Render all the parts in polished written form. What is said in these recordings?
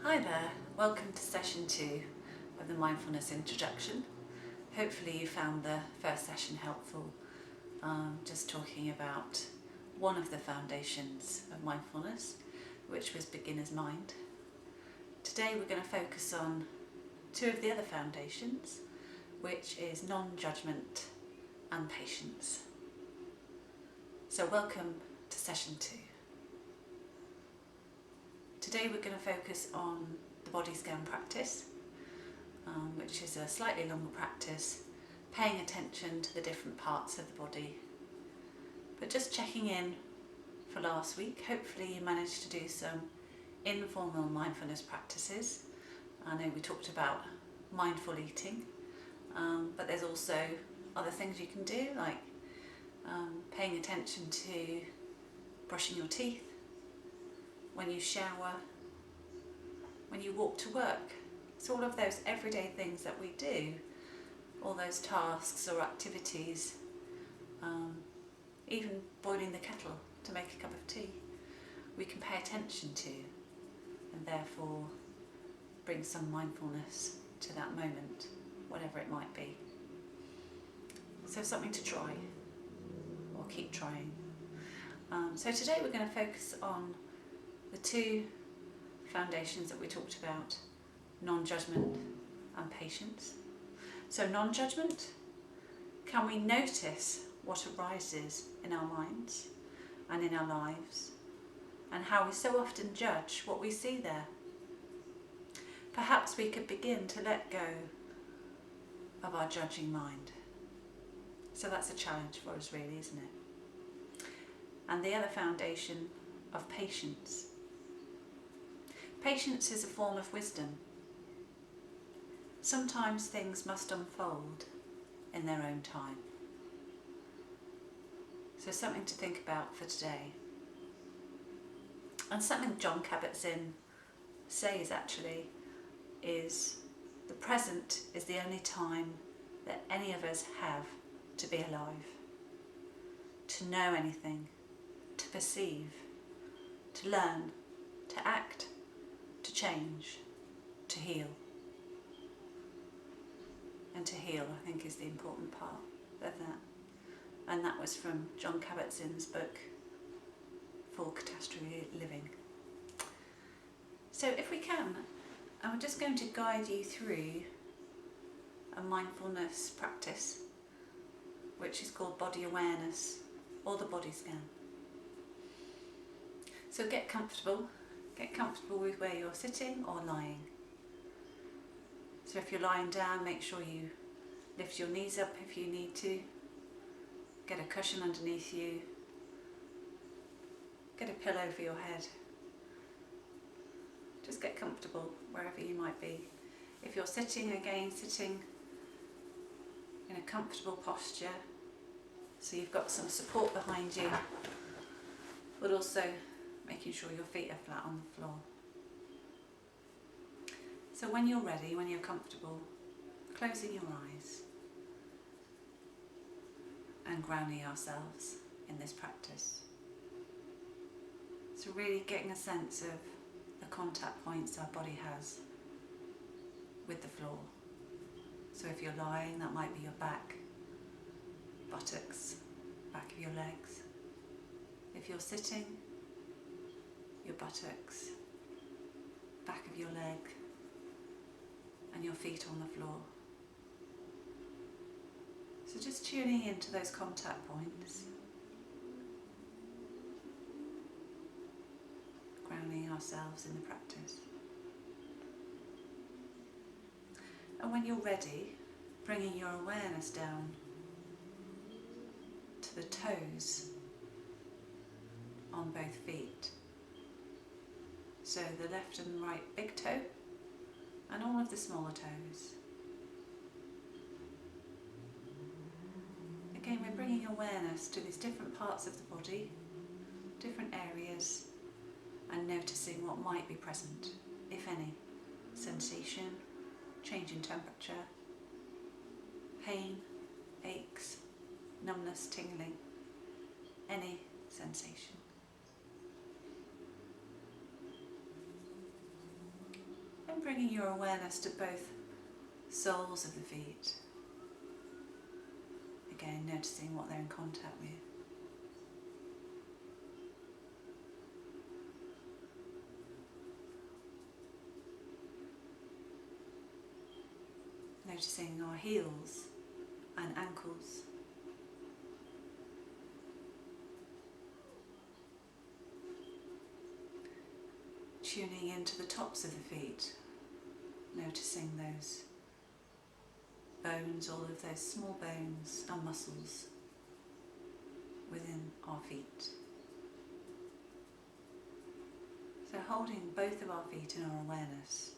Hi there, welcome to session 2 of the mindfulness introduction. Hopefully you found the first session helpful, just talking about one of the foundations of mindfulness, which was beginner's mind. Today we're going to focus on two of the other foundations, which is non-judgment and patience. So welcome to session 2. Today we're going to focus on the body scan practice, which is a slightly longer practice, paying attention to the different parts of the body. But just checking in for last week, hopefully you managed to do some informal mindfulness practices. I know we talked about mindful eating, but there's also other things you can do, like paying attention to brushing your teeth, when you shower, when you walk to work. So all of those everyday things that we do, all those tasks or activities, even boiling the kettle to make a cup of tea, we can pay attention to and therefore bring some mindfulness to that moment, whatever it might be. So something to try, or keep trying. So today we're going to focus on the two foundations that we talked about, non-judgment and patience. So non-judgment, can we notice what arises in our minds and in our lives, and how we so often judge what we see there? Perhaps we could begin to let go of our judging mind. So that's a challenge for us really, isn't it? And the other foundation of patience. Patience is a form of wisdom. Sometimes things must unfold in their own time. So something to think about for today. And something John Kabat-Zinn says actually is the present is the only time that any of us have to be alive, to know anything, to perceive, to learn, to act, to change, to heal. And to heal, I think, is the important part of that. And that was from John Kabat-Zinn's book, Full Catastrophe Living. So if we can, I'm just going to guide you through a mindfulness practice, which is called body awareness, or the body scan. So get comfortable with where you're sitting or lying. So if you're lying down, make sure you lift your knees up if you need to. Get a cushion underneath you. Get a pillow for your head. Just get comfortable wherever you might be. If you're sitting, again, sitting in a comfortable posture, so you've got some support behind you, but also making sure your feet are flat on the floor. So when you're ready, when you're comfortable, closing your eyes and grounding ourselves in this practice. So really getting a sense of the contact points our body has with the floor. So if you're lying, that might be your back, buttocks, back of your legs. If you're sitting, your buttocks, back of your leg, and your feet on the floor. So just tuning into those contact points, grounding ourselves in the practice. And when you're ready, bringing your awareness down to the toes on both feet. So the left and right big toe, and all of the smaller toes. Again, we're bringing awareness to these different parts of the body, different areas, and noticing what might be present, if any. Sensation, change in temperature, pain, aches, numbness, tingling, any sensation. And bringing your awareness to both soles of the feet. Again, noticing what they're in contact with. Noticing our heels and ankles. Tuning into the tops of the feet, noticing those bones, all of those small bones and muscles within our feet. So holding both of our feet in our awareness.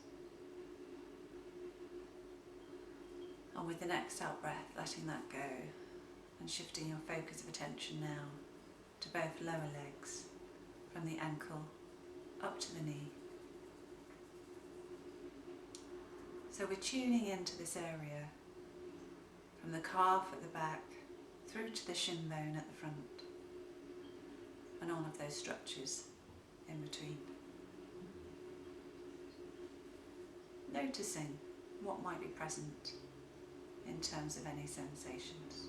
And with the next out breath, letting that go and shifting your focus of attention now to both lower legs, from the ankle up to the knee. So we're tuning into this area from the calf at the back through to the shin bone at the front and all of those structures in between. Noticing what might be present in terms of any sensations.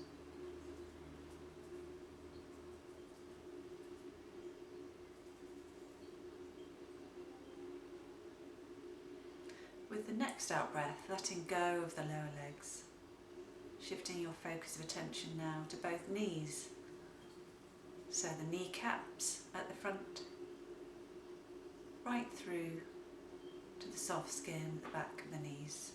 With the next out breath, letting go of the lower legs, shifting your focus of attention now to both knees. So the kneecaps at the front, right through to the soft skin at the back of the knees.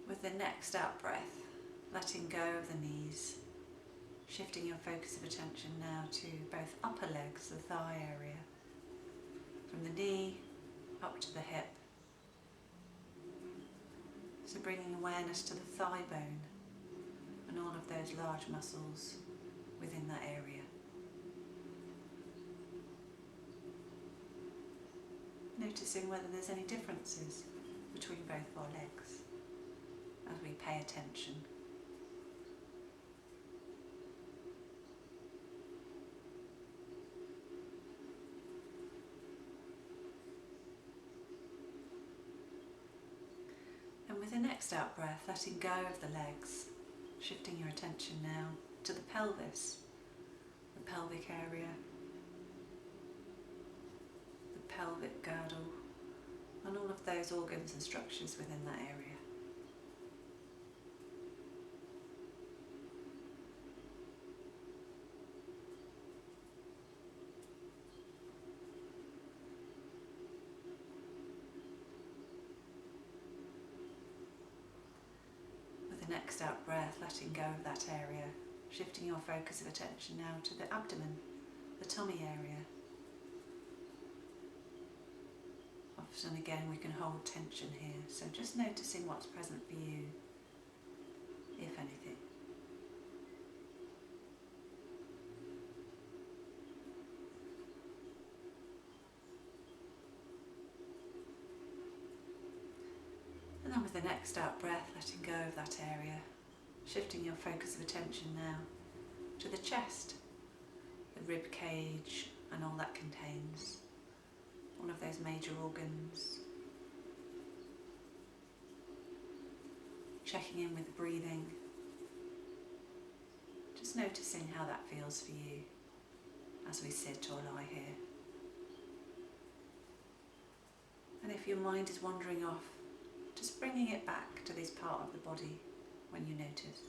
With the next out breath, letting go of the knees, shifting your focus of attention now to both upper legs, the thigh area, from the knee up to the hip. So bringing awareness to the thigh bone and all of those large muscles within that area. Noticing whether there's any differences between both our legs as we pay attention. And with the next out breath, letting go of the legs, shifting your attention now to the pelvis, the pelvic area, the pelvic girdle, and all of those organs and structures within that area. Next out breath, letting go of that area, shifting your focus of attention now to the abdomen, the tummy area. Often again we can hold tension here, so just noticing what's present for you, if anything. And then with the next out breath, letting go of that area, shifting your focus of attention now to the chest, the rib cage and all that contains, all of those major organs. Checking in with the breathing, just noticing how that feels for you as we sit or lie here. And if your mind is wandering off, just bringing it back to this part of the body when you notice,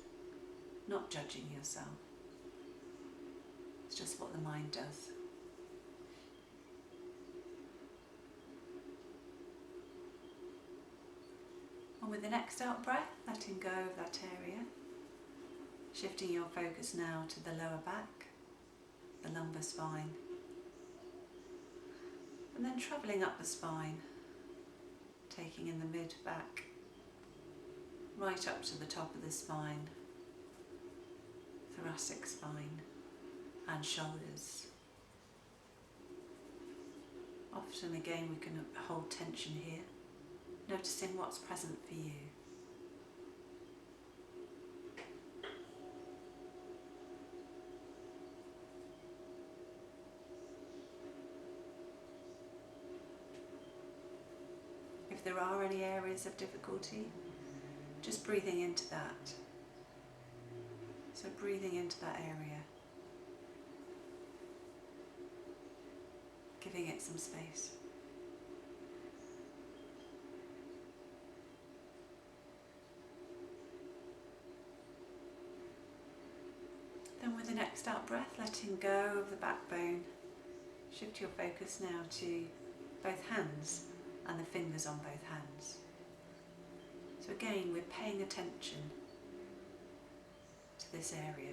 not judging yourself. It's just what the mind does. And with the next out breath, letting go of that area, shifting your focus now to the lower back, the lumbar spine, and then travelling up the spine, taking in the mid-back, right up to the top of the spine, thoracic spine and shoulders. Often again we can hold tension here, noticing what's present for you. if there are any areas of difficulty, just breathing into that. So breathing into that area, giving it some space. Then with the next out breath, letting go of the backbone, shift your focus now to both hands and the fingers on both hands. So again, we're paying attention to this area.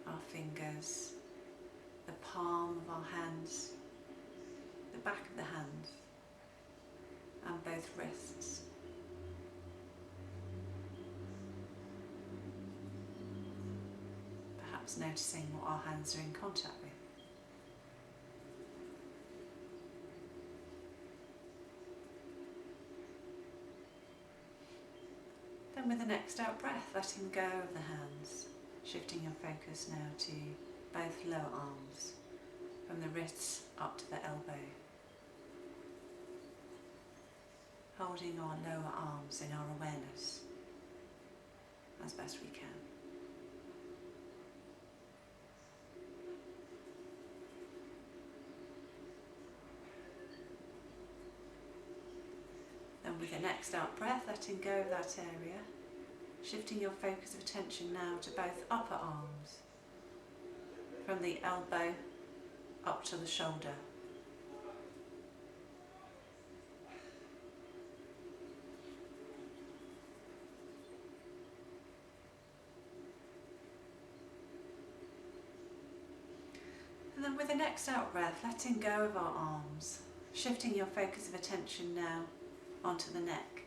Our fingers, the palm of our hands, the back of the hand, and both wrists. Perhaps noticing what our hands are in contact with. Then with the next out breath, letting go of the hands, shifting your focus now to both lower arms, from the wrists up to the elbow. Holding our lower arms in our awareness as best we can. Then with the next out breath, letting go of that area, shifting your focus of attention now to both upper arms, from the elbow up to the shoulder. And then with the next out breath, letting go of our arms, shifting your focus of attention now onto the neck.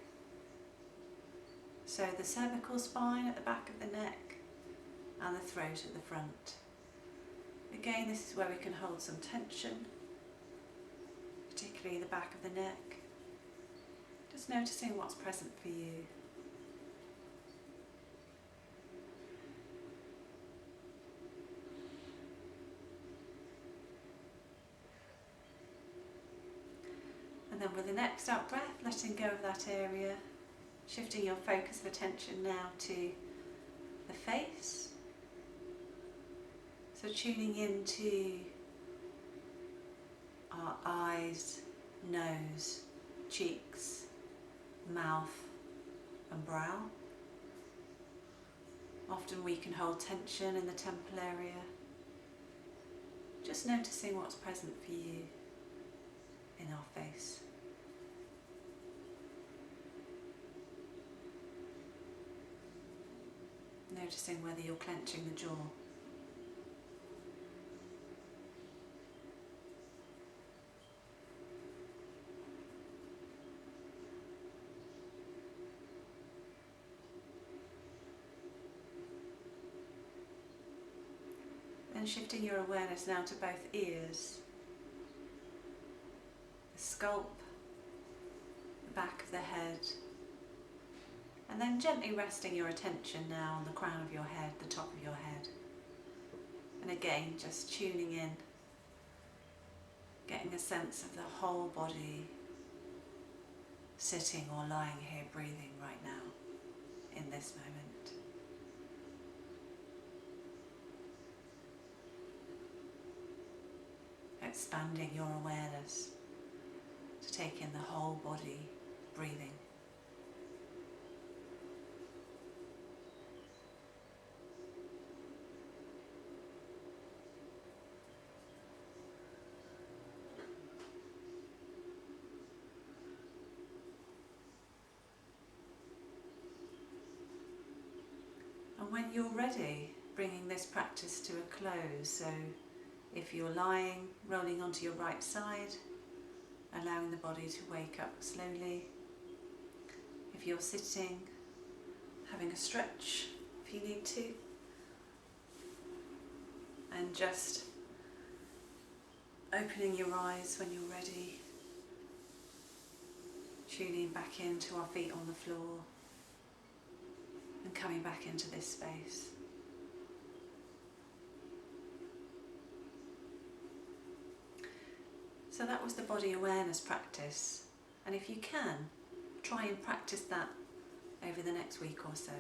So the cervical spine at the back of the neck and the throat at the front. Again, this is where we can hold some tension, particularly the back of the neck. Just noticing what's present for you. And then with the next out breath, letting go of that area, shifting your focus of attention now to the face. So tuning into our eyes, nose, cheeks, mouth and brow. Often we can hold tension in the temple area. Just noticing what's present for you in our face. Noticing whether you're clenching the jaw. Then shifting your awareness now to both ears, the scalp, the back of the head, and then gently resting your attention now on the crown of your head, the top of your head. And again, just tuning in, getting a sense of the whole body sitting or lying here breathing right now in this moment. Expanding your awareness to take in the whole body breathing. And when you're ready, bringing this practice to a close, so if you're lying, rolling onto your right side, allowing the body to wake up slowly. If you're sitting, having a stretch if you need to. And just opening your eyes when you're ready. Tuning back into our feet on the floor. And coming back into this space. So that was the body awareness practice, and if you can, try and practice that over the next week or so.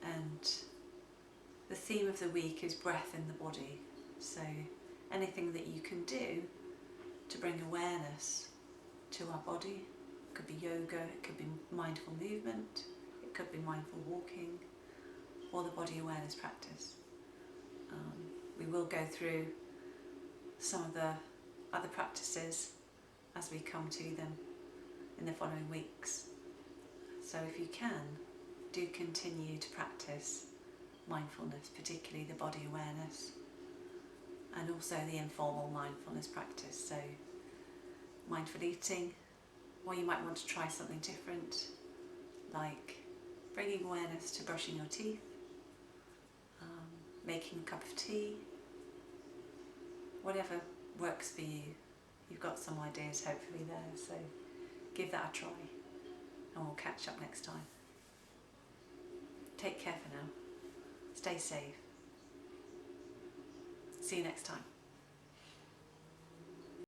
And the theme of the week is breath in the body, so anything that you can do to bring awareness to our body. It could be yoga, it could be mindful movement, it could be mindful walking, or the body awareness practice. We will go through some of the other practices as we come to them in the following weeks. So if you can, do continue to practice mindfulness, particularly the body awareness, and also the informal mindfulness practice. So mindful eating, or you might want to try something different, like bringing awareness to brushing your teeth, making a cup of tea, whatever works for you. You've got some ideas hopefully there, so give that a try, and we'll catch up next time. Take care for now. Stay safe. See you next time.